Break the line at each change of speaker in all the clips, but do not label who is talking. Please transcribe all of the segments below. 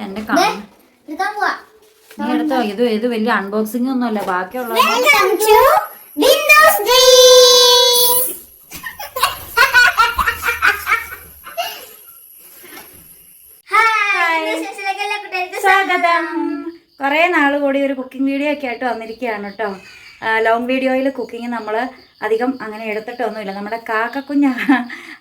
എന്നെ കാണും. നീ എടുത്തോ. ഇത് വലിയ അൺബോക്സിംഗ് ഒന്നുമല്ല, ബാക്കിയുള്ള സ്വാഗതം. കുറേ നാൾ കൂടി ഒരു കുക്കിംഗ് വീഡിയോ ഒക്കെ ആയിട്ട് വന്നിരിക്കുകയാണ് കേട്ടോ. ലോങ് വീഡിയോയിൽ കുക്കിംഗ് നമ്മൾ അധികം അങ്ങനെ എടുത്തിട്ടൊന്നുമില്ല. നമ്മുടെ കാക്കക്കുഞ്ഞ്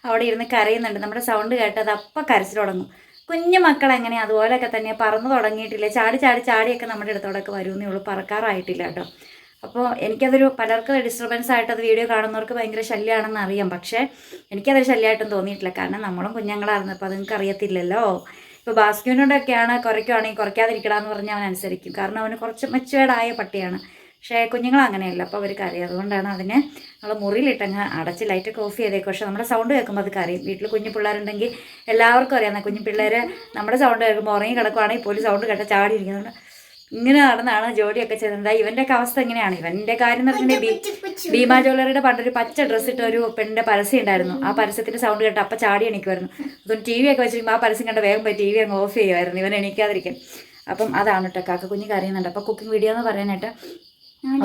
അവിടെ ഇരുന്ന് കരയുന്നുണ്ട്. നമ്മുടെ സൗണ്ട് കേട്ടത് അപ്പം കരച്ചിൽ തുടങ്ങും. കുഞ്ഞു മക്കൾ എങ്ങനെ അതുപോലെയൊക്കെ തന്നെ പറന്ന് തുടങ്ങിയിട്ടില്ല. ചാടിയൊക്കെ നമ്മുടെ അടുത്തോടൊക്കെ വരുമെന്നേ ഉള്ളൂ, പറക്കാറായിട്ടില്ല കേട്ടോ. അപ്പോൾ എനിക്കതൊരു പലർക്കും ഡിസ്റ്റർബൻസ് ആയിട്ട് അത് വീഡിയോ കാണുന്നവർക്ക് ഭയങ്കര ശല്യമാണെന്ന് അറിയാം. പക്ഷേ എനിക്കതൊരു ശല്യമായിട്ടും തോന്നിയിട്ടില്ല. കാരണം നമ്മളും കുഞ്ഞുങ്ങളായിരുന്നു. അപ്പോൾ അതെനിക്ക് അറിയത്തില്ലല്ലോ. ഇപ്പോൾ ബാസ്ക്യൂനോടൊക്കെയാണ് കുറയ്ക്കുകയാണെങ്കിൽ കുറയ്ക്കാതിരിക്കണമെന്ന് പറഞ്ഞാൽ അവൻ അനുസരിക്കും. കാരണം അവന് കുറച്ച് മെച്ചുവേർഡായ പട്ടിയാണ്. പക്ഷേ കുഞ്ഞുങ്ങൾ അങ്ങനെയല്ല. അപ്പോൾ അവർക്ക് അറിയാം. അതുകൊണ്ടാണ് അതിനെ നമ്മൾ മുറിയിലിട്ടങ്ങ് അടച്ച് ലൈറ്റൊക്കെ ഓഫ് ചെയ്തേക്കും. പക്ഷേ നമ്മുടെ സൗണ്ട് കേൾക്കുമ്പോൾ അത് കരയും. വീട്ടിൽ കുഞ്ഞു പിള്ളേരുണ്ടെങ്കിൽ എല്ലാവർക്കും അറിയാം. കുഞ്ഞു പിള്ളേർ നമ്മുടെ സൗണ്ട് കേൾക്കുമ്പോൾ ഉറങ്ങി കിടക്കുവാണെങ്കിൽ പോലും സൗണ്ട് കേട്ട ചാടിയിരിക്കുന്നുണ്ട്. ഇങ്ങനെ നടന്നാണ് ജോലിയൊക്കെ ചെയ്യുന്നത്. ഇവൻ്റെയൊക്കെ അവസ്ഥ എങ്ങനെയാണ്. ഇവൻ്റെ കാര്യം എന്ന് പറഞ്ഞിട്ടുണ്ടെങ്കിൽ ഭീമാ ജ്വല്ലറിയുടെ പണ്ടൊരു പച്ച ഡ്രസ്സ് ഇട്ട ഒരു പെണ്ണിൻ്റെ പരസ്യം ഉണ്ടായിരുന്നു. ആ പരസ്യത്തിൻ്റെ സൗണ്ട് കേട്ട് അപ്പം ചാടി എണീക്കുമായിരുന്നു. അതുകൊണ്ട് ടി വി ഒക്കെ വെച്ചിരിക്കുമ്പോൾ ആ പരസ്യം കണ്ട വേഗം പോയി ടി വി അങ്ങ് ഓഫ് ചെയ്യുമായിരുന്നു, ഇവൻ എണീക്കാതിരിക്കും. അപ്പം അതാണ് കേട്ടോ. കാക്ക കുഞ്ഞ് കറിയുന്നുണ്ട്. അപ്പോൾ കുക്കിംഗ് വീഡിയോ എന്ന് പറയാനായിട്ട്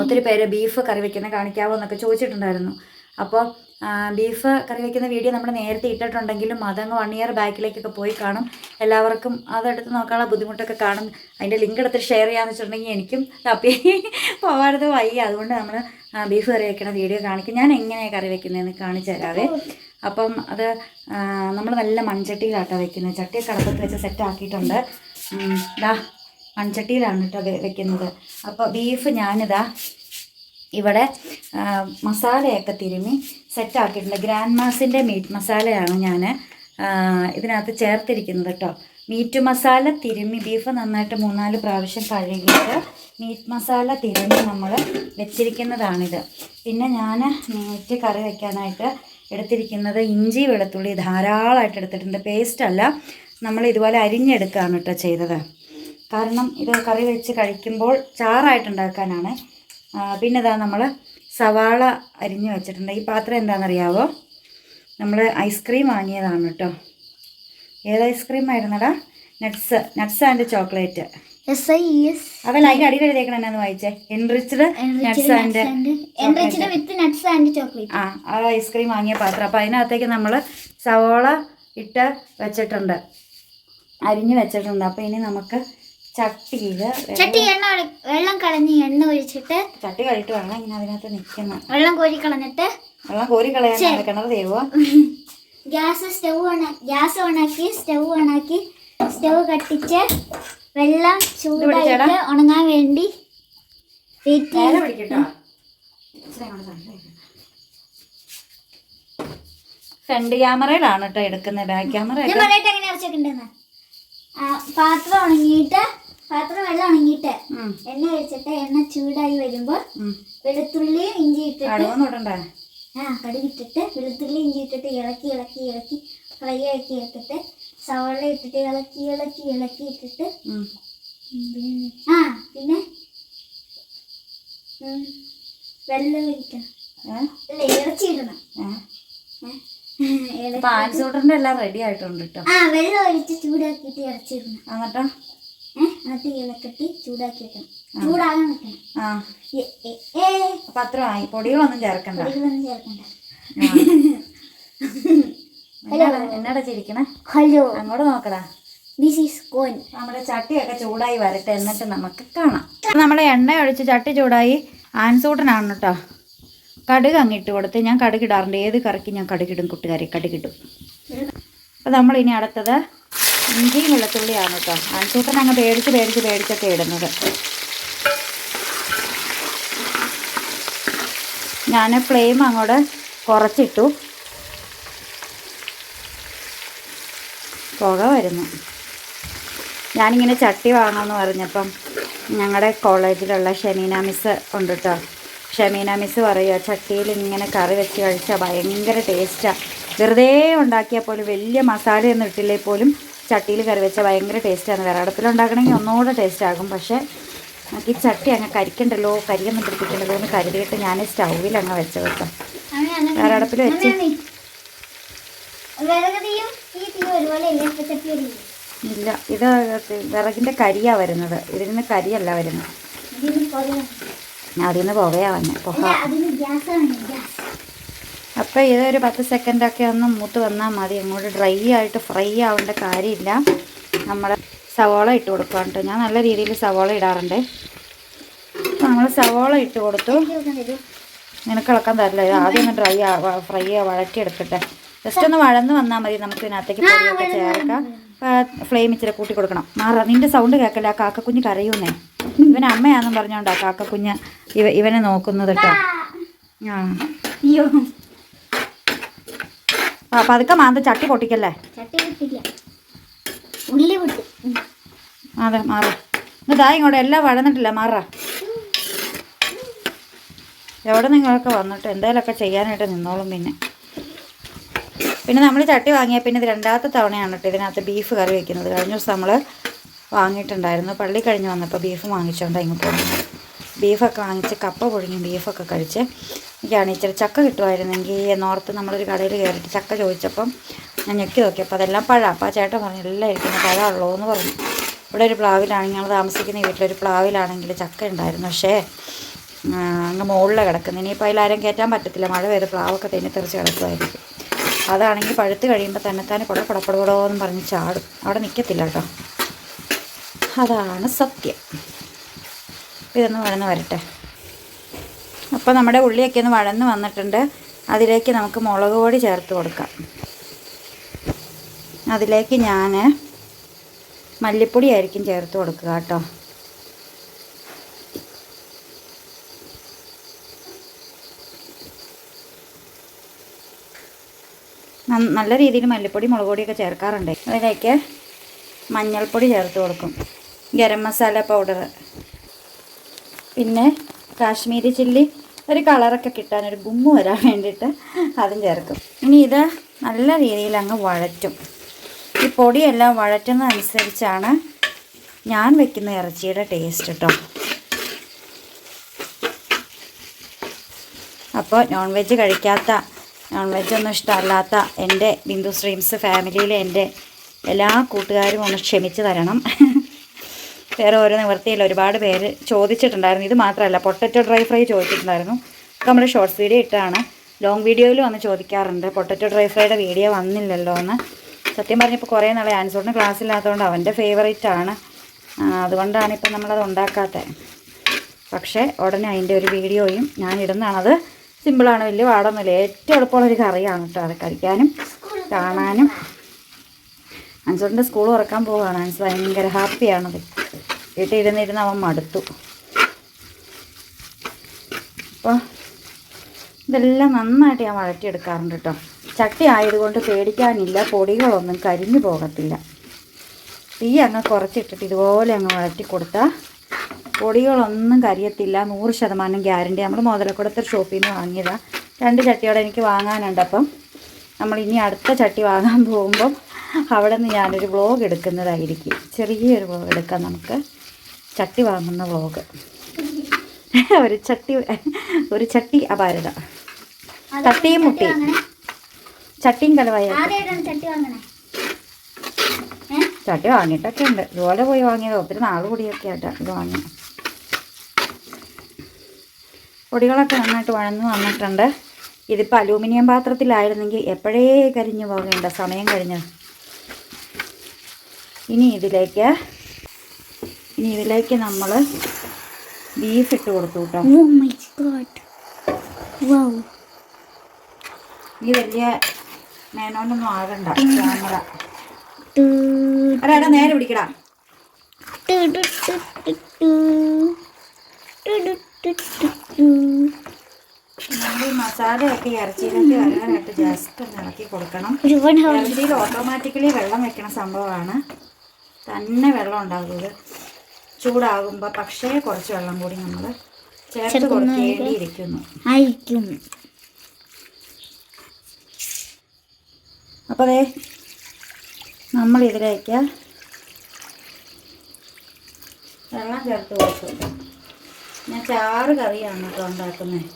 ഒത്തിരി പേര് ബീഫ് കറി വയ്ക്കുന്ന കാണിക്കാവോ എന്നൊക്കെ ചോദിച്ചിട്ടുണ്ടായിരുന്നു. അപ്പോൾ ബീഫ് കറി വയ്ക്കുന്ന വീഡിയോ നമ്മൾ നേരത്തെ ഇട്ടിട്ടുണ്ടെങ്കിലും അതങ്ങ് 1 ഇയർ ബാക്കിലേക്കൊക്കെ പോയി കാണും. എല്ലാവർക്കും അതെടുത്ത് നോക്കാനുള്ള ബുദ്ധിമുട്ടൊക്കെ കാണും. അതിൻ്റെ ലിങ്ക് എടുത്തിട്ട് ഷെയർ ചെയ്യാമെന്ന് വെച്ചിട്ടുണ്ടെങ്കിൽ എനിക്കും തപ്പി പോകാതെ വയ്യ. അതുകൊണ്ട് നമ്മൾ ബീഫ് കറി വയ്ക്കുന്ന വീഡിയോ കാണിക്കും. ഞാൻ എങ്ങനെയാണ് കറി വയ്ക്കുന്നതെന്ന് കാണിച്ചു തരാവേ. അപ്പം അത് നമ്മൾ നല്ല മൺചട്ടിയിലാട്ടോ വയ്ക്കുന്നത്. ചട്ടിയൊക്കെ അടുപ്പത്ത് വെച്ച് സെറ്റ് ആക്കിയിട്ടുണ്ട്. മൺചട്ടിയിലാണ് കേട്ടോ വെക്കുന്നത്. അപ്പോൾ ബീഫ് ഞാനിതാ ഇവിടെ മസാലയൊക്കെ തിരുമ്മി സെറ്റാക്കിയിട്ടുണ്ട്. ഗ്രാൻഡ് മാസിൻ്റെ മീറ്റ് മസാലയാണ് ഞാൻ ഇതിനകത്ത് ചേർത്തിരിക്കുന്നത് കേട്ടോ. മീറ്റ് മസാല തിരുമ്മി ബീഫ് നന്നായിട്ട് 3-4 പ്രാവശ്യം കഴുകിയിട്ട് മീറ്റ് മസാല തിരുമ്മി നമ്മൾ വെച്ചിരിക്കുന്നതാണിത്. പിന്നെ ഞാൻ മീറ്റ് കറി വയ്ക്കാനായിട്ട് എടുത്തിരിക്കുന്നത് ഇഞ്ചി വെളുത്തുള്ളി ധാരാളമായിട്ട് എടുത്തിട്ടുണ്ട്. പേസ്റ്റല്ല, നമ്മൾ ഇതുപോലെ അരിഞ്ഞെടുക്കുകയാണ് കേട്ടോ ചെയ്തത്. കാരണം ഇത് കറി വെച്ച് കഴിക്കുമ്പോൾ ചാറായിട്ടുണ്ടാക്കാനാണ്. പിന്നെ ഇതാ നമ്മൾ സവാള അരിഞ്ഞ് വെച്ചിട്ടുണ്ട്. ഈ പാത്രം എന്താണെന്നറിയാവോ? നമ്മൾ ഐസ്ക്രീം വാങ്ങിയതാണ് കേട്ടോ. ഏത് ഐസ്ക്രീം ആയിരുന്നടാ? Nuts and chocolate. അതല്ല, അതിൻ്റെ അടിയിൽ എഴുതിയേക്കണം. എന്നാന്ന് വായിച്ചേ? Enriched nuts and chocolate. ആ ഐസ്ക്രീം വാങ്ങിയ പാത്രം. അപ്പോൾ അതിനകത്തേക്ക് നമ്മൾ സവാള ഇട്ട് വെച്ചിട്ടുണ്ട്, അരിഞ്ഞ് വെച്ചിട്ടുണ്ട്. അപ്പോൾ ഇനി നമുക്ക് ചട്ടി
വെള്ളം കളഞ്ഞ് എണ്ണ ഒഴിച്ചിട്ട്
ചട്ടി കഴിട്ട് വേണം ഇങ്ങനെ അതിനകത്ത് നിൽക്കുന്ന
വെള്ളം കോരി കളഞ്ഞിട്ട്
വെള്ളം കോരി കളയാൻ കിണർ തേവോ.
ഗ്യാസ് ഓണാക്കി സ്റ്റവ് കത്തിച്ച് വെള്ളം ചൂടായിട്ട് ഉണങ്ങാൻ വേണ്ടി
ഫ്രണ്ട് ക്യാമറയിലാണ് കേട്ടോ എടുക്കുന്നത്. ബാക്ക് ക്യാമറ
എങ്ങനെയാ വെച്ചേക്കണ്ടെന്ന്. പാത്രം വെള്ളം ഉണങ്ങിയിട്ട് എണ്ണ ഒഴിച്ചിട്ട് എണ്ണ ചൂടായി വരുമ്പോൾ വെളുത്തുള്ളിയും ഇഞ്ചി ഇട്ടിട്ട് കടുകിട്ടിട്ട് വെളുത്തുള്ളി ഇഞ്ചി ഇട്ടിട്ട് ഇളക്കി ഫ്രൈ ആക്കി എടുത്തിട്ട് സവാള ഇട്ടിട്ട് ഇളക്കി ഇട്ടിട്ട് പിന്നെ വെള്ളം ഒഴിക്കണം. അല്ല, ഇറച്ചിയിടണം.
പാൻസൂട്ടറിന്റെ എല്ലാം റെഡി ആയിട്ടുണ്ട് കേട്ടോ.
വെള്ളം ഒഴിച്ച് ചൂടാക്കിയിട്ട് ഇറച്ചിടണം.
എന്നിട്ടോ
അത് ഇളക്കട്ടി ചൂടാക്കി വെക്കണം. ചൂടാകാൻ വെക്കണം.
പത്രമായി പൊടികളൊന്നും ചേർക്കണ്ട. എന്നാടാ ചിരിക്കണേ?
ഹലോ,
അങ്ങോട്ട് നോക്കടാ.
ദിസ് ഈസ് കോൺ.
നമ്മുടെ ചട്ടിയൊക്കെ ചൂടായി വരട്ടെ, എന്നിട്ട് നമുക്ക് കാണാം. നമ്മുടെ എണ്ണ ഒഴിച്ച് ചട്ടി ചൂടായി. ആൻസൂട്ടനാണ് കേട്ടോ കടുക് അങ്ങിട്ട് കൊടുത്ത്. ഞാൻ കടുകിടാറുണ്ട്. ഏത് കറിക്ക് ഞാൻ കടുകിടും കൂട്ടുകാരെ, കടുകിടും. അപ്പോൾ നമ്മളിനി അടുത്തത് ഇഞ്ചിയും വെളുത്തുള്ളിയാണ് കേട്ടോ. ആൻസൂട്ടൻ അങ്ങ് പേടിച്ചൊക്കെ ഇടുന്നത്. ഞാൻ ഫ്ലെയിം അങ്ങോട്ട് കുറച്ചിട്ടു. പുക വരുന്നു. ഞാനിങ്ങനെ ചട്ടി വാങ്ങാമെന്ന് പറഞ്ഞപ്പം ഞങ്ങളുടെ കോളേജിലുള്ള ഷമീന മിസ് ഉണ്ട് കേട്ടോ. ഷമീന മിസ് പറയുക, ചട്ടിയിൽ ഇങ്ങനെ കറി വെച്ച് കഴിച്ചാൽ ഭയങ്കര ടേസ്റ്റാണ്. വെറുതെ ഉണ്ടാക്കിയാൽ പോലും വലിയ മസാലയൊന്നും ഇട്ടില്ലേ പോലും ചട്ടിയിൽ കറി വെച്ചാൽ ഭയങ്കര ടേസ്റ്റാണ്. വിറകടുപ്പിലുണ്ടാക്കണമെങ്കിൽ ഒന്നുകൂടെ ടേസ്റ്റ് ആകും. പക്ഷേ നമുക്ക് ഈ ചട്ടി അങ്ങ് കരിക്കണ്ടല്ലോ, കരിയൊന്നും പിടിപ്പിക്കണ്ടല്ലോ എന്ന് കരുതിയിട്ട് ഞാൻ സ്റ്റൗവിൽ അങ്ങ് വെച്ചത് കേട്ടോ. വിറകടുപ്പിൽ വെച്ച് ഇല്ല, ഇത് വിറകിൻ്റെ കരിയാണ് വരുന്നത്. ഇതിൽ നിന്ന് കരിയല്ല വരുന്നത്, അതിൽ നിന്ന് പുകയാണ് വന്നെ, പുക. അപ്പോൾ ഇതൊരു 10 സെക്കൻഡൊക്കെ ഒന്ന് മൂത്ത് വന്നാൽ മതി. അങ്ങോട്ട് ഡ്രൈ ആയിട്ട് ഫ്രൈ ആവേണ്ട കാര്യമില്ല. നമ്മൾ സവോള ഇട്ട് കൊടുക്കാം കേട്ടോ. ഞാൻ നല്ല രീതിയിൽ സവോള ഇടാറുണ്ട്. അപ്പോൾ നമ്മൾ സവോള ഇട്ട് കൊടുത്തു. നിനക്ക് ഇളക്കാൻ തരില്ല, ഇത് ആദ്യം ഒന്ന് ഫ്രൈ വഴറ്റിയെടുക്കട്ടെ. ജസ്റ്റ് ഒന്ന് വഴന്ന് വന്നാൽ മതി. നമുക്ക് ഇതിനകത്തേക്ക് പൊടിയൊക്കെ ചേർക്കാം. ഫ്ലെയിം ഇച്ചിരി കൂട്ടി കൊടുക്കണം. നിൻ്റെ സൗണ്ട് കേൾക്കല്ല, ആ കാക്കക്കുഞ്ഞ് കരയൂന്നേ. ഇവൻ അമ്മയാണെന്നും പറഞ്ഞോണ്ടാ കാക്കക്കുഞ്ഞ് ഇവനെ നോക്കുന്നത് കേട്ടോ. അപ്പം അതൊക്കെ മാന്ത ചട്ടി പൊട്ടിക്കല്ലേ. അതെ മാറ, ഇതാ ഇങ്ങോട്ട് എല്ലാം വഴന്നിട്ടില്ല, മാറാ. എവിടെ നിങ്ങളൊക്കെ വന്നിട്ട് എന്തെങ്കിലുമൊക്കെ ചെയ്യാനായിട്ട് നിന്നോളും. പിന്നെ നമ്മൾ ചട്ടി വാങ്ങിയാൽ പിന്നെ ഇത് 2ാമത്തെ തവണയാണ് കേട്ടോ ഇതിനകത്ത് ബീഫ് കറി വയ്ക്കുന്നത്. കഴിഞ്ഞ ദിവസം നമ്മൾ വാങ്ങിയിട്ടുണ്ടായിരുന്നു. പള്ളി കഴിഞ്ഞ് വന്നപ്പോൾ ബീഫ് വാങ്ങിച്ചുകൊണ്ടാണ് ഇങ്ങ് പോകുന്നത്. ബീഫൊക്കെ വാങ്ങിച്ച് കപ്പ പുഴുങ്ങി ബീഫൊക്കെ കഴിച്ച് എനിക്കാണ് ഇച്ചിരി ചക്ക കിട്ടുമായിരുന്നെങ്കിൽ എന്നോർത്ത് നമ്മളൊരു കടയിൽ കയറിയിട്ട് ചക്ക ചോദിച്ചപ്പം ഞാൻ ഞെക്കി നോക്കിയപ്പോൾ അതെല്ലാം പഴം. അപ്പോൾ ആ ചേട്ടൻ പറഞ്ഞു എല്ലാം ഇരിക്കുന്ന പഴമുള്ളൂ എന്ന് പറഞ്ഞു. ഇവിടെ ഒരു പ്ലാവിലാണെങ്കിൽ ഞങ്ങൾ താമസിക്കുന്ന വീട്ടിലൊരു പ്ലാവിലാണെങ്കിൽ ചക്ക ഉണ്ടായിരുന്നു. പക്ഷേ അങ്ങ് മുകളിലാണ് കിടക്കുന്നത്. ഇനിയിപ്പോൾ അതിലാരും കയറ്റാൻ പറ്റത്തില്ല, മഴ പെയ്ത് പ്ലാവൊക്കെ തെന്നി തെറിച്ച് കിടക്കുമായിരിക്കും. അതാണെങ്കിൽ പഴുത്ത് കഴിയുമ്പോൾ തന്നെത്താനെ പടപടപടപടോന്നും പറഞ്ഞ് ചാടും, അവിടെ നിൽക്കത്തില്ല കേട്ടോ. അതാണ് സത്യം. ഇതൊന്ന് വഴന്ന് വരട്ടെ. അപ്പോൾ നമ്മുടെ ഉള്ളിയൊക്കെ ഒന്ന് വഴന്ന് വന്നിട്ടുണ്ട്. അതിലേക്ക് നമുക്ക് മുളക് പൊടി ചേർത്ത് കൊടുക്കാം. അതിലേക്ക് ഞാൻ മല്ലിപ്പൊടി ആയിരിക്കും ചേർത്ത് കൊടുക്കുക കേട്ടോ. നല്ല രീതിയിൽ മല്ലിപ്പൊടി മുളക് പൊടിയൊക്കെ ചേർക്കാറുണ്ട്. അതിലേക്ക് മഞ്ഞൾപ്പൊടി ചേർത്ത് കൊടുക്കും, ഗരം മസാല പൗഡർ, പിന്നെ കാശ്മീരി ചില്ലി ഒരു കളറൊക്കെ കിട്ടാൻ, ഒരു ഗുമ്മ് വരാൻ വേണ്ടിയിട്ട് അതും ചേർക്കും. ഇനി ഇത് നല്ല രീതിയിൽ അങ്ങ് വഴറ്റും. ഈ പൊടിയെല്ലാം വഴറ്റുന്നതനുസരിച്ചാണ് ഞാൻ വെക്കുന്ന ഇറച്ചിയുടെ ടേസ്റ്റ് കേട്ടോ. അപ്പോൾ നോൺ വെജ് കഴിക്കാത്ത, നോൺ വെജൊന്നും ഇഷ്ടമല്ലാത്ത എൻ്റെ ബിന്ദു സ്ട്രീംസ് ഫാമിലിയിലെ എൻ്റെ എല്ലാ കൂട്ടുകാരും ഒന്ന് ക്ഷമിച്ച് തരണം. വേറെ ഓരോ നിവൃത്തിയില്ല. ഒരുപാട് പേര് ചോദിച്ചിട്ടുണ്ടായിരുന്നു. ഇത് മാത്രമല്ല, പൊട്ടറ്റോ ഡ്രൈ ഫ്രൈ ചോദിച്ചിട്ടുണ്ടായിരുന്നു. നമ്മൾ ഷോർട്സ് വീഡിയോ ഇട്ടാണ്. ലോങ് വീഡിയോയിൽ വന്ന് ചോദിക്കാറുണ്ട് പൊട്ടറ്റോ ഡ്രൈ ഫ്രൈയുടെ വീഡിയോ വന്നില്ലല്ലോ എന്ന്. സത്യം പറഞ്ഞപ്പോൾ കുറേ നാളെ ആൻസോറിന് ക്ലാസ്സില്ലാത്തതുകൊണ്ട് അവൻ്റെ ഫേവറേറ്റാണ്. അതുകൊണ്ടാണ് ഇപ്പം നമ്മളത് ഉണ്ടാക്കാത്തത്. പക്ഷേ ഉടനെ അതിൻ്റെ ഒരു വീഡിയോയും ഞാൻ ഇടുന്നതാണത്. സിമ്പിളാണ്, വലിയ പാടൊന്നുമില്ല. ഏറ്റവും എളുപ്പമുള്ളൊരു കറിയാണ് കേട്ടോ അത് കഴിക്കാനും കാണാനും. ആൻസോറിൻ്റെ സ്കൂൾ തുറക്കാൻ പോവുകയാണ്. ആൻസർ ഭയങ്കര ഹാപ്പിയാണത്. വീട്ടിൽ ഇരുന്നിരുന്ന് അവൻ മടുത്തു. അപ്പോൾ ഇതെല്ലാം നന്നായിട്ട് ഞാൻ വഴറ്റിയെടുക്കാറുണ്ട് കേട്ടോ. ചട്ടി ആയതുകൊണ്ട് പേടിക്കാനില്ല, പൊടികളൊന്നും കരിഞ്ഞു പോകത്തില്ല. തീ അങ്ങ് കുറച്ചിട്ടിട്ട് ഇതുപോലെ അങ്ങ് വഴറ്റി കൊടുത്താൽ പൊടികളൊന്നും കരിയത്തില്ല. 100% ഗ്യാരണ്ടി. നമ്മൾ മുതലക്കുടത്തെ ഷോപ്പിൽ നിന്ന് വാങ്ങിയതാണ്. 2 ചട്ടിയോടെ എനിക്ക് വാങ്ങാനുണ്ട്. അപ്പം നമ്മൾ ഇനി അടുത്ത ചട്ടി വാങ്ങാൻ പോകുമ്പം അവിടെ നിന്ന് ഞാനൊരു വ്ളോഗ് എടുക്കുന്നതായിരിക്കും. ചെറിയൊരു വ്ളോഗ് എടുക്കാം നമുക്ക്, ചട്ടി വാങ്ങുന്ന വ്ളോഗ്. ഒരു ചട്ടി അപാരത, തട്ടിയും മുട്ടിയും ചട്ടിയും കലവായ. ചട്ടി വാങ്ങിയിട്ടൊക്കെ ഉണ്ട്. ഇതുപോലെ പോയി വാങ്ങിയത് ഒത്തിരി നാൾ കൂടിയൊക്കെ ആയിട്ടാണ് ഇത് വാങ്ങി. പൊടികളൊക്കെ നന്നായിട്ട് വഴന്ന് വന്നിട്ടുണ്ട്. ഇതിപ്പോൾ അലൂമിനിയം പാത്രത്തിലായിരുന്നെങ്കിൽ എപ്പോഴേ കരിഞ്ഞു പോകേണ്ട സമയം കഴിഞ്ഞു. ഇനി ഇതിലേക്ക് നമ്മൾ ബീഫ് ഇട്ട് കൊടുത്തു കേട്ടോ. ഈ വലിയ മേനോനൊന്നും ആകണ്ട. ക്യാമറ ഒരാടെ നേരെ പിടിക്കടാ. നമ്മൾ ഈ മസാലയൊക്കെ ഇറച്ചിയിലേക്ക് വരാനായിട്ട് ജസ്റ്റ് ഒന്ന് ഇളക്കി കൊടുക്കണം. ഇറച്ചിയിൽ ഓട്ടോമാറ്റിക്കലി വെള്ളം വെക്കണ സംഭവമാണ്. തന്നെ വെള്ളം ഉണ്ടാകുന്നത് ചൂടാകുമ്പോൾ. പക്ഷേ കുറച്ച് വെള്ളം കൂടി നമ്മൾ ചേർത്ത് കൊടുക്കേണ്ടിയിരിക്കുന്നു. അപ്പോൾ അതെ, നമ്മളിതിലേക്ക് വെള്ളം ചേർത്ത് കൊടുത്തു. ഞാൻ ചാറ് കറിയാണ് കേട്ടോ ഉണ്ടാക്കുന്നത്.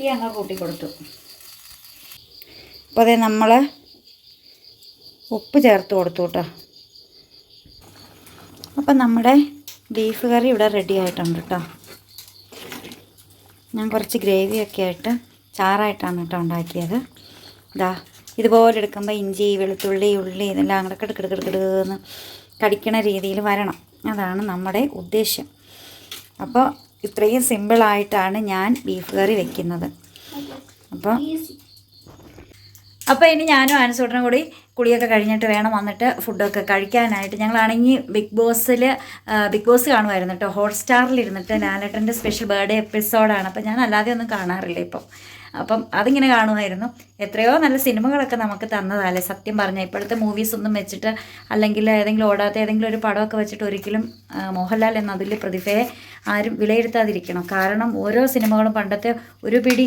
പയ്യെ അങ്ങ് കൂട്ടി കൊടുത്തു. അപ്പോൾ അതേ നമ്മൾ ഉപ്പ് ചേർത്ത് കൊടുത്തു കേട്ടോ. അപ്പം നമ്മുടെ ബീഫ് കറി ഇവിടെ റെഡി ആയിട്ടുണ്ട് കേട്ടോ. ഞാൻ കുറച്ച് ഗ്രേവിയൊക്കെ ആയിട്ട് ചാറായിട്ടാണ് കേട്ടോ ഉണ്ടാക്കിയത്. ഇതാ ഇതുപോലെ എടുക്കുമ്പോൾ ഇഞ്ചി വെളുത്തുള്ളി ഉള്ളി ഇതെല്ലാം കൂടെ കിടക്കിടക്കിടക്കിടന്ന് കടിക്കണ രീതിയിൽ വരണം. അതാണ് നമ്മുടെ ഉദ്ദേശ്യം. അപ്പോൾ ഇത്രയും സിമ്പിളായിട്ടാണ് ഞാൻ ബീഫ് കറി വെക്കുന്നത്. അപ്പോൾ ഇനി ഞാനും ആൻസൂട്ടനും കൂടി കുളിയൊക്കെ കഴിഞ്ഞിട്ട് വേണം വന്നിട്ട് ഫുഡൊക്കെ കഴിക്കാനായിട്ട്. ഞങ്ങളാണെങ്കിൽ ബിഗ് ബോസ് കാണുമായിരുന്നു കേട്ടോ. ഹോട്ട്സ്റ്റാറിൽ ഇരുന്നിട്ട് ലാലേട്ടൻ്റെ സ്പെഷ്യൽ ബർത്ത്ഡേ എപ്പിസോഡാണ്. അപ്പോൾ ഞാൻ അല്ലാതെ ഒന്നും കാണാറില്ല ഇപ്പം. അപ്പം അതിങ്ങനെ കാണുമായിരുന്നു. എത്രയോ നല്ല സിനിമകളൊക്കെ നമുക്ക് തന്നതല്ലേ സത്യം പറഞ്ഞാൽ. ഇപ്പോഴത്തെ മൂവീസൊന്നും വെച്ചിട്ട് അല്ലെങ്കിൽ ഏതെങ്കിലും ഓടാത്ത ഏതെങ്കിലും ഒരു പടമൊക്കെ വെച്ചിട്ട് ഒരിക്കലും മോഹൻലാൽ എന്നതിൽ പ്രതിഭയെ ആരും വിലയിരുത്താതിരിക്കണം. കാരണം ഓരോ സിനിമകളും പണ്ടത്തെ ഒരു പിടി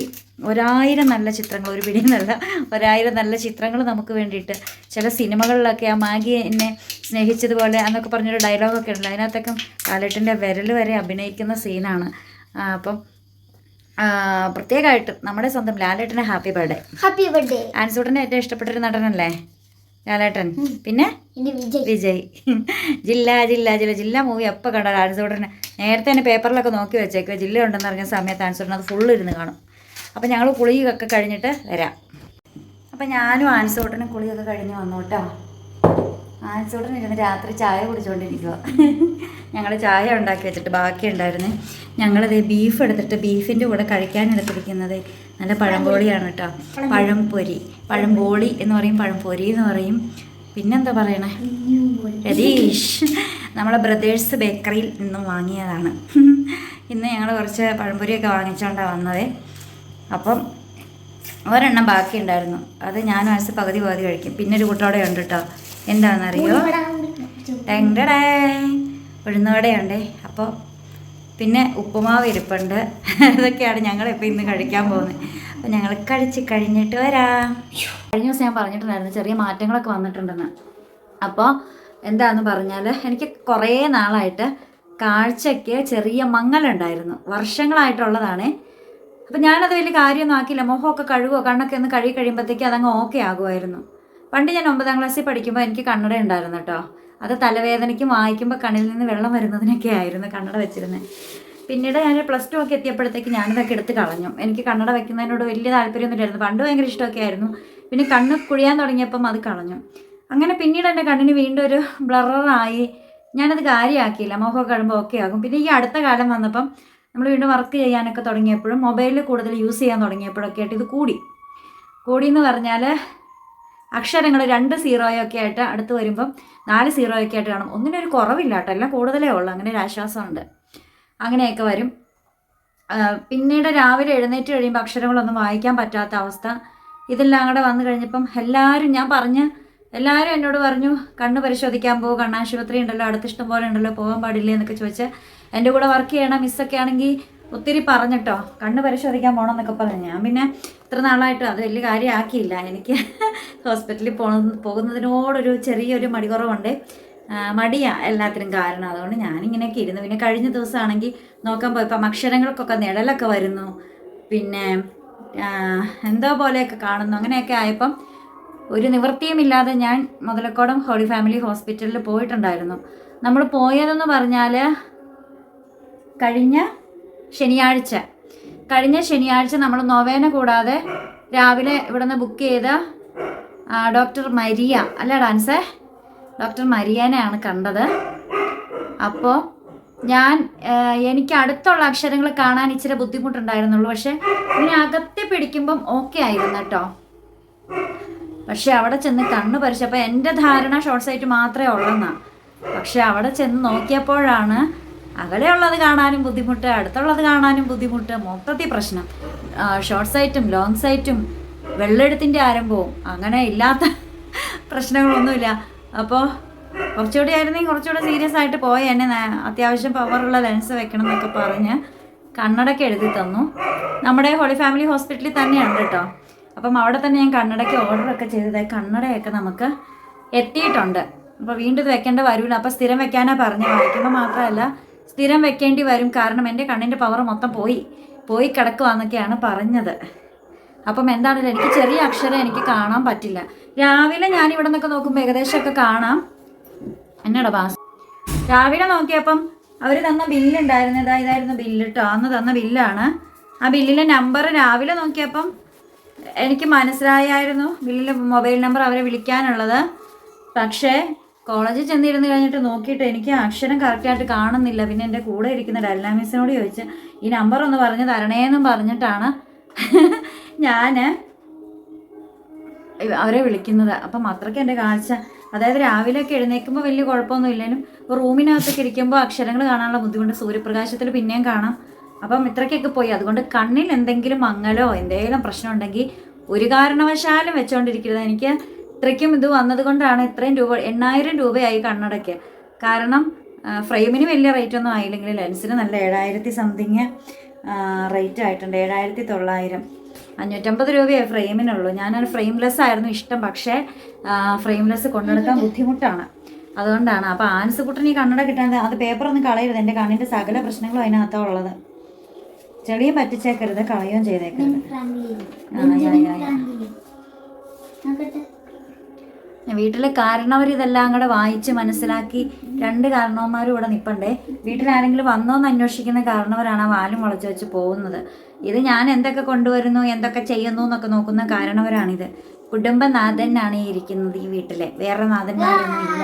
1000 നല്ല ചിത്രങ്ങൾ, ഒരു പിടി നല്ല 1000 നല്ല ചിത്രങ്ങൾ നമുക്ക് വേണ്ടിയിട്ട് ചില സിനിമകളിലൊക്കെ ആ മാഗി എന്നെ സ്നേഹിച്ചതുപോലെ എന്നൊക്കെ പറഞ്ഞൊരു ഡയലോഗൊക്കെ ഉണ്ടല്ലോ. അതിനകത്തൊക്കെ ലാലേട്ടൻ്റെ വിരൽ വരെ അഭിനയിക്കുന്ന സീനാണ്. അപ്പം പ്രത്യേകമായിട്ട് നമ്മുടെ സ്വന്തം ലാലേട്ടന് ഹാപ്പി ബർത്ത്ഡേ. ആൻസൂട്ടന് ഏറ്റവും ഇഷ്ടപ്പെട്ടൊരു നടനല്ലേ ലാലേട്ടൻ. പിന്നെ വിജയ്. ജില്ല മൂവി എപ്പോൾ കണ്ടാലും ആൻസൂട്ടന് നേരത്തെ തന്നെ പേപ്പറിലൊക്കെ നോക്കി വെച്ചേക്കുക. ജില്ല ഉണ്ടെന്ന് അറിഞ്ഞ സമയത്ത് ആൻസൂട്ടൻ അത് ഫുള്ള് ഇരുന്ന് കാണും. അപ്പം ഞങ്ങൾ കുളിയൊക്കെ കഴിഞ്ഞിട്ട് വരാം. അപ്പം ഞാനും ആൻസൂട്ടനും കുളിയൊക്കെ കഴിഞ്ഞ് വന്നു കേട്ടോ. ആൻസൂട്ടൻ ഇരുന്ന് രാത്രി ചായ കുടിച്ചുകൊണ്ടിരിക്കുക. ഞങ്ങൾ ചായ ഉണ്ടാക്കി വെച്ചിട്ട് ബാക്കി ഉണ്ടായിരുന്നേ. ഞങ്ങളിത് ബീഫ് എടുത്തിട്ട് ബീഫിൻ്റെ കൂടെ കഴിക്കാനെടുത്തിരിക്കുന്നത് നല്ല പഴംപോളിയാണ് കേട്ടോ. പഴംപോളി എന്ന് പറയും, പഴംപൊരി എന്ന് പറയും. പിന്നെന്താ പറയണേ, രതീഷ് നമ്മളെ ബ്രദേഴ്സ് ബേക്കറിയിൽ നിന്നും വാങ്ങിയതാണ്. ഇന്ന് ഞങ്ങൾ കുറച്ച് പഴംപൊരിയൊക്കെ വാങ്ങിച്ചുകൊണ്ടാണ് വന്നത്. അപ്പം ഒരെണ്ണം ബാക്കി ഉണ്ടായിരുന്നു. അത് ഞാൻ മനസ്സ് പകുതി കഴിക്കും. പിന്നെ ഒരു കൂട്ടോടെ ഉണ്ട് കേട്ടോ. എന്താണെന്നറിയോ, ടെങ്ങടേ ഉഴുന്നുവടയുണ്ടേ. അപ്പോൾ പിന്നെ ഉപ്പുമാവ് ഇരിപ്പുണ്ട്. ഇതൊക്കെയാണ് ഞങ്ങളിപ്പോൾ ഇന്ന് കഴിക്കാൻ പോകുന്നത്. അപ്പോൾ ഞങ്ങൾ കഴിച്ച് കഴിഞ്ഞിട്ട് വരാം. കഴിഞ്ഞ ദിവസം ഞാൻ പറഞ്ഞിട്ടുണ്ടായിരുന്നു ചെറിയ മാറ്റങ്ങളൊക്കെ വന്നിട്ടുണ്ടെന്ന്. അപ്പോൾ എന്താണെന്ന് പറഞ്ഞാൽ എനിക്ക് കുറേ നാളായിട്ട് കാഴ്ചയ്ക്ക് ചെറിയ മങ്ങലുണ്ടായിരുന്നു. വർഷങ്ങളായിട്ടുള്ളതാണ്. അപ്പം ഞാനത് വലിയ കാര്യമൊന്നും ആക്കിയില്ല. മുഖമൊക്കെ കഴുകുമോ കണ്ണൊക്കെ ഒന്ന് കഴുകി കഴിയുമ്പോഴത്തേക്ക് അതങ്ങ് ഓക്കെ ആകുമായിരുന്നു. പണ്ട് ഞാൻ 9ാം ക്ലാസ്സിൽ പഠിക്കുമ്പോൾ എനിക്ക് കണ്ണട ഉണ്ടായിരുന്നു കേട്ടോ. അത് തലവേദനയ്ക്കും വായിക്കുമ്പോൾ കണ്ണിൽ നിന്ന് വെള്ളം വരുന്നതിനൊക്കെ ആയിരുന്നു കണ്ണട വെച്ചിരുന്നത്. പിന്നീട് ഞാൻ +2 ഒക്കെ എത്തിയപ്പോഴത്തേക്ക് ഞാനിതൊക്കെ എടുത്ത് കളഞ്ഞു. എനിക്ക് കണ്ണട വെക്കുന്നതിനോട് വലിയ താല്പര്യമൊന്നുമില്ലായിരുന്നു. പണ്ട് ഭയങ്കര ഇഷ്ടമൊക്കെ ആയിരുന്നു. പിന്നെ കണ്ണ് കുഴിയാൻ തുടങ്ങിയപ്പം അത് കളഞ്ഞു. അങ്ങനെ പിന്നീട് എൻ്റെ കണ്ണിന് വീണ്ടും ഒരു ബ്ലറായി. ഞാനത് കാര്യമാക്കിയില്ല. മുഖമൊക്കെ കഴിയുമ്പോൾ ഓക്കെ ആകും. പിന്നെ ഈ അടുത്ത കാലം വന്നപ്പം നമ്മൾ വീണ്ടും വർക്ക് ചെയ്യാനൊക്കെ തുടങ്ങിയപ്പോഴും മൊബൈലിൽ കൂടുതൽ യൂസ് ചെയ്യാൻ തുടങ്ങിയപ്പോഴൊക്കെ ആയിട്ട് ഇത് കൂടിയെന്ന് പറഞ്ഞാൽ അക്ഷരങ്ങൾ 2 സീറോയൊക്കെ ആയിട്ട് അടുത്ത് വരുമ്പം 4 സീറോയൊക്കെ ആയിട്ട് കാണും. ഒന്നിനൊരു കുറവില്ല കേട്ടോ, എല്ലാം കൂടുതലേ ഉള്ളൂ. അങ്ങനെ ഒരു ആശ്വാസമുണ്ട്. അങ്ങനെയൊക്കെ വരും. പിന്നീട് രാവിലെ എഴുന്നേറ്റ് കഴിയുമ്പോൾ അക്ഷരങ്ങളൊന്നും വായിക്കാൻ പറ്റാത്ത അവസ്ഥ. ഇതെല്ലാം കൂടെ വന്നു കഴിഞ്ഞപ്പം എല്ലാവരും എന്നോട് പറഞ്ഞു കണ്ണ് പരിശോധിക്കാൻ പോകും, കണ്ണാശുപത്രി ഉണ്ടല്ലോ അടുത്ത് ഇഷ്ടം പോലെ ഉണ്ടല്ലോ, പോകാൻ പാടില്ലേ എന്നൊക്കെ ചോദിച്ച് എൻ്റെ കൂടെ വർക്ക് ചെയ്യണം മിസ്സൊക്കെ ആണെങ്കിൽ ഒത്തിരി പറഞ്ഞിട്ടോ കണ്ണ് പരിശോധിക്കാൻ പോകണമെന്നൊക്കെ പറഞ്ഞു. ഞാൻ പിന്നെ ഇത്ര നാളായിട്ട് അത് വലിയ കാര്യമാക്കിയില്ല. എനിക്ക് ഹോസ്പിറ്റലിൽ പോകുന്നതിനോടൊരു ചെറിയൊരു മടികുറവുണ്ട്. മടിയാണ് എല്ലാത്തിനും കാരണം. അതുകൊണ്ട് ഞാനിങ്ങനെയൊക്കെ ഇരുന്നു. പിന്നെ കഴിഞ്ഞ ദിവസമാണെങ്കിൽ നോക്കാൻ പോയപ്പം അക്ഷരങ്ങൾക്കൊക്കെ നിഴലൊക്കെ വരുന്നു, പിന്നെ എന്തോ പോലെയൊക്കെ കാണുന്നു. അങ്ങനെയൊക്കെ ആയപ്പം ഒരു നിവൃത്തിയുമില്ലാതെ ഞാൻ മുതലക്കോടം ഹോളി ഫാമിലി ഹോസ്പിറ്റലിൽ പോയിട്ടുണ്ടായിരുന്നു. നമ്മൾ പോയതെന്ന് പറഞ്ഞാൽ കഴിഞ്ഞ ശനിയാഴ്ച നമ്മൾ നൊവേന കൂടാതെ രാവിലെ ഇവിടുന്ന് ബുക്ക് ചെയ്ത ഡോക്ടർ മരിയ അല്ല ഡാൻസേ ഡോക്ടർ മരിയനെയാണ് കണ്ടത്. അപ്പോൾ എനിക്ക് അടുത്തുള്ള അക്ഷരങ്ങൾ കാണാൻ ഇച്ചിരി ബുദ്ധിമുട്ടുണ്ടായിരുന്നുള്ളൂ. പക്ഷെ ഇങ്ങനെ അകത്തെ പിടിക്കുമ്പം ഓക്കെ ആയിരുന്നു കേട്ടോ. പക്ഷെ അവിടെ ചെന്ന് കണ്ണ് പരിശോധിച്ചപ്പോൾ എൻ്റെ ധാരണ ഷോർട്ട് സൈറ്റ് മാത്രമേ ഉള്ളെന്നാണ്. പക്ഷെ അവിടെ ചെന്ന് നോക്കിയപ്പോഴാണ് അകലെയുള്ളത് കാണാനും ബുദ്ധിമുട്ട്, അടുത്തുള്ളത് കാണാനും ബുദ്ധിമുട്ട്, മൊത്തത്തിൽ പ്രശ്നം. ഷോർട്ട് സൈറ്റും ലോങ് സൈറ്റും വെള്ളെഴുത്തിൻ്റെ ആരംഭവും അങ്ങനെ ഇല്ലാത്ത പ്രശ്നങ്ങളൊന്നുമില്ല. അപ്പോൾ കുറച്ചുകൂടി ആയിരുന്നെങ്കിൽ കുറച്ചുകൂടെ സീരിയസ് ആയിട്ട് പോയി എന്നെ അത്യാവശ്യം പവറുള്ള ലെൻസ് വെക്കണം എന്നൊക്കെ പറഞ്ഞ് കണ്ണടയ്ക്ക് എഴുതി തന്നു. നമ്മുടെ ഹോളി ഫാമിലി ഹോസ്പിറ്റലിൽ തന്നെയാണ് കേട്ടോ. അപ്പം അവിടെ തന്നെ ഞാൻ കണ്ണടയ്ക്ക് ഓർഡറൊക്കെ ചെയ്തതായി കണ്ണടയൊക്കെ നമുക്ക് എത്തിയിട്ടുണ്ട്. അപ്പോൾ വീണ്ടും ഇത് വെക്കേണ്ട വരില്ല. അപ്പോൾ സ്ഥിരം വെക്കാനാണ് പറഞ്ഞത്. വായിക്കുമ്പോൾ മാത്രമല്ല സ്ഥിരം വെക്കേണ്ടി വരും. കാരണം എൻ്റെ കണ്ണിൻ്റെ പവർ മൊത്തം പോയി. പോയി കിടക്കുവാന്നൊക്കെയാണ് പറഞ്ഞത്. അപ്പം എന്താണെങ്കിലും എനിക്ക് ചെറിയ അക്ഷരം എനിക്ക് കാണാൻ പറ്റില്ല. രാവിലെ ഞാൻ ഇവിടെ നിന്നൊക്കെ നോക്കുമ്പോൾ ഏകദേശമൊക്കെ കാണാം. എന്നാടാ ബാസ്, രാവിലെ നോക്കിയപ്പം അവർ തന്ന ബില്ലുണ്ടായിരുന്നു. ഇതായിരുന്നു ബില്ല് കേട്ടോ, അന്ന് തന്ന ബില്ലാണ്. ആ ബില്ലിലെ നമ്പർ രാവിലെ നോക്കിയപ്പം എനിക്ക് മനസ്സിലായായിരുന്നു, ബില്ലിലെ മൊബൈൽ നമ്പർ അവരെ വിളിക്കാനുള്ളത്. പക്ഷേ കോളേജിൽ ചെന്നിരുന്ന് കഴിഞ്ഞിട്ട് നോക്കിയിട്ട് എനിക്ക് അക്ഷരം കറക്റ്റായിട്ട് കാണുന്നില്ല. പിന്നെ എൻ്റെ കൂടെ ഇരിക്കുന്ന ഡെല്ല മിസ്സിനോട് ചോദിച്ച് ഈ നമ്പർ ഒന്ന് പറഞ്ഞ് തരണേന്നും പറഞ്ഞിട്ടാണ് ഞാൻ അവരെ വിളിക്കുന്നത്. അപ്പം അത്രയ്ക്ക് എൻ്റെ കാഴ്ച, അതായത് രാവിലെയൊക്കെ എഴുന്നേൽക്കുമ്പോൾ വലിയ കുഴപ്പമൊന്നും ഇല്ലെങ്കിലും റൂമിനകത്തൊക്കെ ഇരിക്കുമ്പോൾ അക്ഷരങ്ങൾ കാണാനുള്ള ബുദ്ധിമുട്ട് സൂര്യപ്രകാശത്തിൽ പിന്നെയും കാണാം. അപ്പം ഇത്രയ്ക്കൊക്കെ പോയി. അതുകൊണ്ട് കണ്ണിൽ എന്തെങ്കിലും മങ്ങലോ എന്തെങ്കിലും പ്രശ്നം ഉണ്ടെങ്കിൽ ഒരു കാരണവശാലും വെച്ചുകൊണ്ടിരിക്കരുത്. എനിക്ക് ഇത്രയ്ക്കും ഇത് വന്നത് കൊണ്ടാണ് ഇത്രയും രൂപ, 8000 രൂപയായി കണ്ണടയ്ക്ക്. കാരണം ഫ്രെയിമിന് വലിയ റേറ്റൊന്നും ആയില്ലെങ്കിൽ ലെൻസിന് നല്ല 7000 സംതിങ് റേറ്റ് ആയിട്ടുണ്ട്. 7900, 550 രൂപയായി ഫ്രെയിമിനുള്ളൂ. ഞാനൊരു ഫ്രെയിംലെസ് ആയിരുന്നു ഇഷ്ടം, പക്ഷേ ഫ്രെയിംലെസ് കൊണ്ടെടുക്കാൻ ബുദ്ധിമുട്ടാണ്. അതുകൊണ്ടാണ്. അപ്പോൾ ആൻസ് കുട്ടന് ഈ കണ്ണട കിട്ടാൻ, അത് പേപ്പറൊന്നും കളയരുത്. എൻ്റെ കണ്ണിൻ്റെ സകല പ്രശ്നങ്ങളും അതിനകത്താണ് ഉള്ളത്. ചെളിയും പറ്റിച്ചേക്കരുത്, കളയുകയും ചെയ്തേക്കരുത്. വീട്ടിലെ കാരണവർ ഇതെല്ലാം കൂടെ വായിച്ച് മനസ്സിലാക്കി 2 കാരണവന്മാരും ഇവിടെ നിൽപ്പണ്ടേ. വീട്ടിലാരെങ്കിലും വന്നോന്ന് അന്വേഷിക്കുന്ന കാരണവരാണ് ആ വാലും മുളച്ച് വെച്ച് പോകുന്നത്. ഇത് ഞാൻ എന്തൊക്കെ കൊണ്ടുവരുന്നു, എന്തൊക്കെ ചെയ്യുന്നു എന്നൊക്കെ നോക്കുന്ന കാരണവരാണിത്. കുടുംബനാഥനാണ് ഈ ഇരിക്കുന്നത് ഈ വീട്ടിലെ, വേറെ നാഥന്മാരൊന്നും ഇല്ല.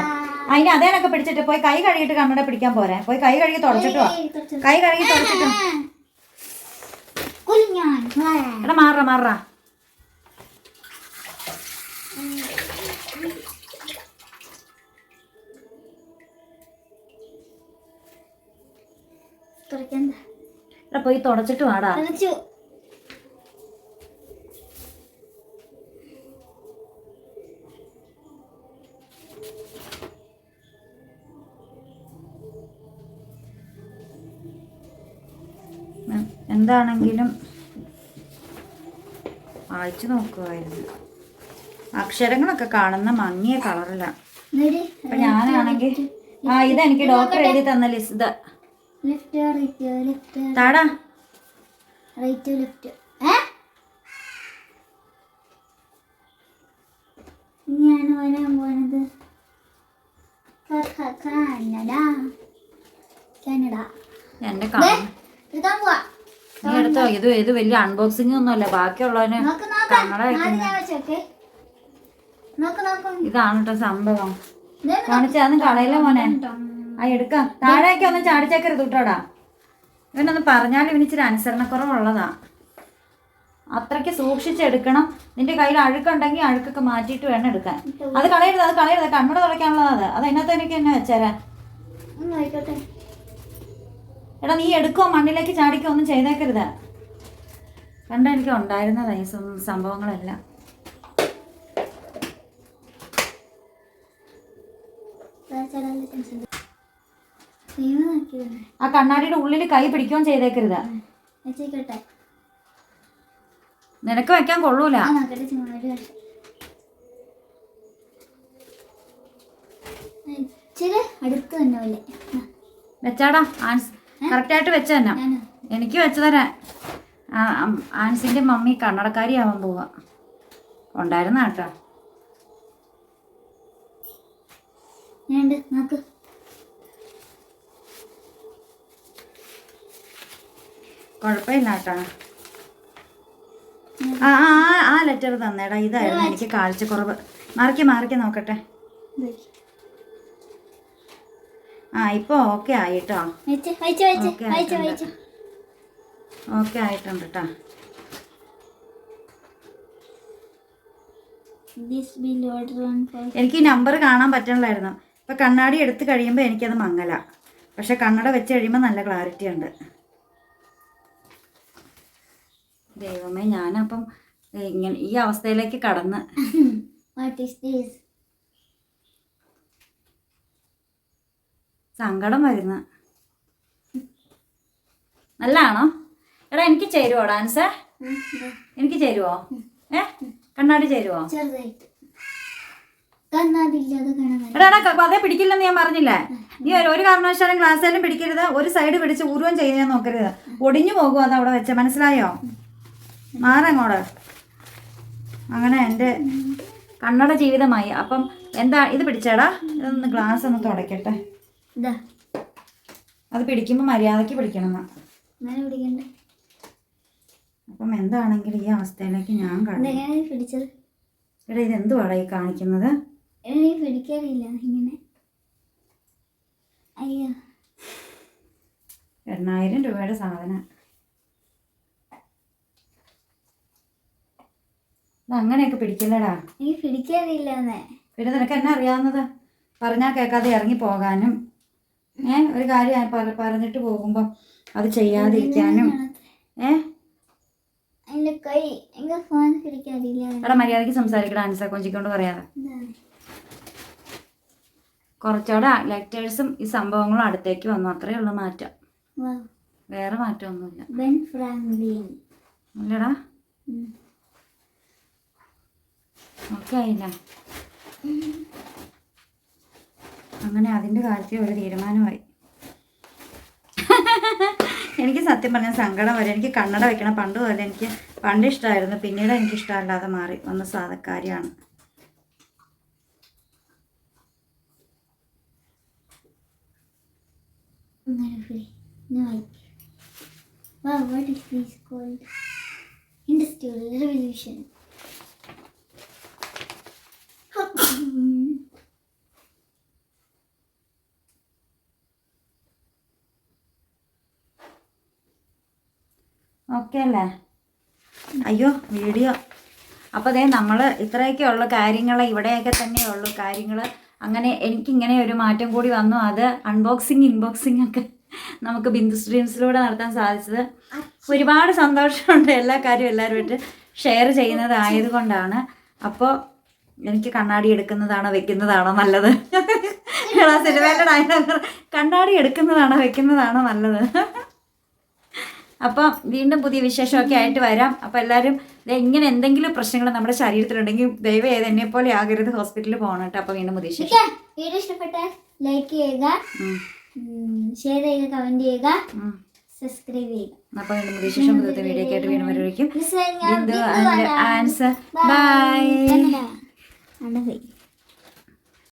അതിന് അതേനൊക്കെ പിടിച്ചിട്ട് പോയി കൈ കഴുകിയിട്ട് കണ്ണട പിടിക്കാൻ പോരെ. പോയി കൈ കഴുകി തുടച്ചിട്ടോ, കൈ കഴുകി തുടച്ചിട്ടോ. എടാ മാറാ പോയി തുടച്ചിട്ട് വാടാ. എന്താണെങ്കിലും വായിച്ചു നോക്കുമായിരുന്നു. അക്ഷരങ്ങളൊക്കെ കാണുന്ന മങ്ങിയ കളറിലാണ്. അപ്പൊ ഞാനാണെങ്കിൽ ഇതെനിക്ക് ഡോക്ടർ എഴുതി തന്ന ലിസ്റ്റ്. താടാ
ഞാൻ വരാൻ പോണത് കാനഡ.
എന്റെ നീ എടുത്തോ. ഇത് വലിയ അൺബോക്സിംഗ് ഒന്നുമല്ല. ബാക്കിയുള്ളവന് കണ്ണട വെക്കുന്നത് ഇതാണ് കേട്ടോ സംഭവം. കാണിച്ചാന്ന് കളയില്ല മോനെ. എടുക്കാം. താഴേക്ക് ഒന്നും ചാടിച്ചേക്കരുത് കൂട്ടോടാ. ഇവനൊന്ന് പറഞ്ഞാലും ഇവനിച്ചിരി അനുസരണക്കുറവുള്ളതാ. അത്രയ്ക്ക് സൂക്ഷിച്ചെടുക്കണം. നിന്റെ കയ്യിൽ അഴുക്കുണ്ടെങ്കിൽ അഴുക്കൊക്കെ മാറ്റിയിട്ട് വേണം എടുക്കാൻ. അത് കളയരുത്. കണ്ണട തുറയ്ക്കാനുള്ളതാ അത് അതിനകത്ത് എനിക്ക് തന്നെ വെച്ചേരാ. എടാ നീ എടുക്കോ, മണ്ണിലേക്ക് ചാടിക്കോ, ഒന്നും ചെയ്തേക്കരുത്. കണ്ട എനിക്ക് ഉണ്ടായിരുന്നതാ ഈ സംഭവങ്ങളെല്ലാം. ആ കണ്ണാടിയുടെ ഉള്ളിൽ കൈ പിടിക്കുകയും ചെയ്തേക്കരുത്. നിനക്ക് വെക്കാൻ കൊള്ളൂല. വെച്ചാടാ ആൻസ്, കറക്റ്റായിട്ട് വെച്ച തന്നെ. എനിക്ക് വെച്ചതരാ. ആൻസിന്റെ മമ്മി കണ്ണടക്കാരിയാവാൻ പോവാ. ഉണ്ടായിരുന്ന കേട്ടോ. കുഴപ്പമില്ല കേട്ടോ. ആ ലെറ്റർ തന്നേടാ. ഇതായിരുന്നു എനിക്ക് കാഴ്ചക്കുറവ്. മാറിക്ക് നോക്കട്ടെ. ഇപ്പൊ ഓക്കെ ആയിട്ടോ. ഓക്കെ ആയിട്ടുണ്ട് കേട്ടോ. എനിക്ക് ഈ നമ്പർ കാണാൻ പറ്റണില്ലായിരുന്നു. ഇപ്പൊ കണ്ണാടി എടുത്ത് കഴിയുമ്പോൾ എനിക്കത് മങ്ങല. പക്ഷെ കണ്ണട വെച്ച് കഴിയുമ്പോൾ നല്ല ക്ലാരിറ്റി ഉണ്ട്. ദൈവമേ, ഞാനപ്പം ഇങ്ങനെ ഈ അവസ്ഥയിലേക്ക് കടന്ന്. സങ്കടം വരുന്ന. നല്ലതാണോ? എടാ എനിക്ക് ചേരുവോ ഡാൻസ്? എനിക്ക് ചേരുവോ? കണ്ണാടി ചേരുവോ? എടാ അതേ പിടിക്കില്ലെന്ന് ഞാൻ പറഞ്ഞില്ലേ. നീ ഒരു കാരണവശാലും ഗ്ലാസ്സായാലും പിടിക്കരുത്. ഒരു സൈഡ് പിടിച്ച് ഊരുകയും ചെയ്യാൻ നോക്കരുത്. ഒടിഞ്ഞു പോകും അത് അവിടെ വെച്ച, മനസ്സിലായോ? മാറങ്ങോട്. അങ്ങനെ എൻ്റെ കണ്ണട ജീവിതമായി. അപ്പം എന്താ ഇത് പിടിച്ചേടാ, ഇതൊന്ന് ഗ്ലാസ് ഒന്ന് തുടയ്ക്കട്ടെ.
ഇതാ
അത് പിടിക്കുമ്പോൾ മര്യാദയ്ക്ക് പിടിക്കണം എന്നാ.
അങ്ങനെ പിടിക്കണ്ടേ?
അപ്പം എന്താണെങ്കിലും ഈ അവസ്ഥയിലേക്ക് ഞാൻ
എങ്ങനെയാണ് പിടിച്ചത്?
എടാ ഇതെന്തുവാടാ ഈ കാണിക്കുന്നത്?
എനിക്ക് പിടിക്കാറില്ല ഇങ്ങനെ. അയ്യോ
8000 രൂപയുടെ സാധനം. അങ്ങനെയൊക്കെ പിടിക്കില്ലടാ.
എനിക്ക് പിടിക്കാറില്ല.
പിന്നെ നിനക്ക് എന്നെ അറിയാവുന്നത്? പറഞ്ഞാൽ കേൾക്കാതെ ഇറങ്ങി പോകാനും ഒരു കാര്യം പറഞ്ഞിട്ട് പോകുമ്പോൾ അത് ചെയ്യാതിരിക്കാനും.
എൻ്റെ കൈ എൻ്റെ ഫോൺ പിടിക്കാറില്ല.
എടാ മര്യാദയ്ക്ക് സംസാരിക്കടാ ആൻസ, കൊഞ്ചിക്കൊണ്ട് പറയാതെ. കുറച്ചുകൂടെ ലെറ്റേഴ്സും ഈ സംഭവങ്ങളും അടുത്തേക്ക് വന്നു, അത്രയേ ഉള്ളൂ മാറ്റം. വേറെ മാറ്റമൊന്നുമില്ല.
ബെൻ ഫ്രാങ്ക്ലിൻ
അല്ലടാ, ഓക്കെ ആയില്ല. അങ്ങനെ അതിൻ്റെ കാര്യത്തിൽ ഒരു തീരുമാനമായി. എനിക്ക് സത്യം പറഞ്ഞാൽ സങ്കടം വരെ. എനിക്ക് കണ്ണട വെക്കണം പണ്ട് പോലെ. എനിക്ക് പണ്ട് ഇഷ്ടമായിരുന്നു, പിന്നീട് എനിക്ക് ഇഷ്ടമല്ലാതെ മാറി വന്ന സാധക്കാരിയാണ്.
Wow, what is this called? Industrial Revolution.
Okay അല്ലേ? അയ്യോ വീഡിയോ. അപ്പോൾ അതേ നമ്മൾ ഇത്രയൊക്കെ ഉള്ള കാര്യങ്ങൾ, ഇവിടെയൊക്കെ തന്നെയുള്ളൂ കാര്യങ്ങൾ. അങ്ങനെ എനിക്കിങ്ങനെ ഒരു മാറ്റം കൂടി വന്നു. അത് ഇൻബോക്സിങ് ഒക്കെ നമുക്ക് ബിന്ദു സ്ട്രീംസിലൂടെ നടത്താൻ സാധിച്ചത്. ഒരുപാട് സന്തോഷമുണ്ട്. എല്ലാ കാര്യവും എല്ലാവരുമായിട്ട് ഷെയർ ചെയ്യുന്നതായതുകൊണ്ടാണ്. അപ്പോൾ എനിക്ക് കണ്ണാടി എടുക്കുന്നതാണോ വെക്കുന്നതാണോ നല്ലത്? സിനിമയിലെ ഡയലോഗ്, കണ്ണാടി എടുക്കുന്നതാണോ വെക്കുന്നതാണോ നല്ലത്? അപ്പം വീണ്ടും പുതിയ വിശേഷമൊക്കെ ആയിട്ട് വരാം. അപ്പോൾ എല്ലാവരും ഇങ്ങനെ എന്തെങ്കിലും പ്രശ്നങ്ങൾ നമ്മുടെ ശരീരത്തിലുണ്ടെങ്കിൽ ദയവ് ചെയ്ത് എന്നെ പോലെ ആകരുത്, ഹോസ്പിറ്റലിൽ പോകണം കേട്ടോ. അപ്പോൾ വീണ്ടും പുതിയ വിശേഷം.
വീഡിയോ ഇഷ്ടപ്പെട്ടാൽ ലൈക്ക് ചെയ്യുക, ഷെയർ ചെയ്യുക, കമന്റ് ചെയ്യുക, സബ്സ്ക്രൈബ് ചെയ്യുക.
അപ്പോൾ വീണ്ടും പുതിയ വിശേഷം പുതിയ വീഡിയോ ഒക്കെ ആയിട്ട് വീണ്ടും വരുമായിരിക്കും. Bindu and answer by.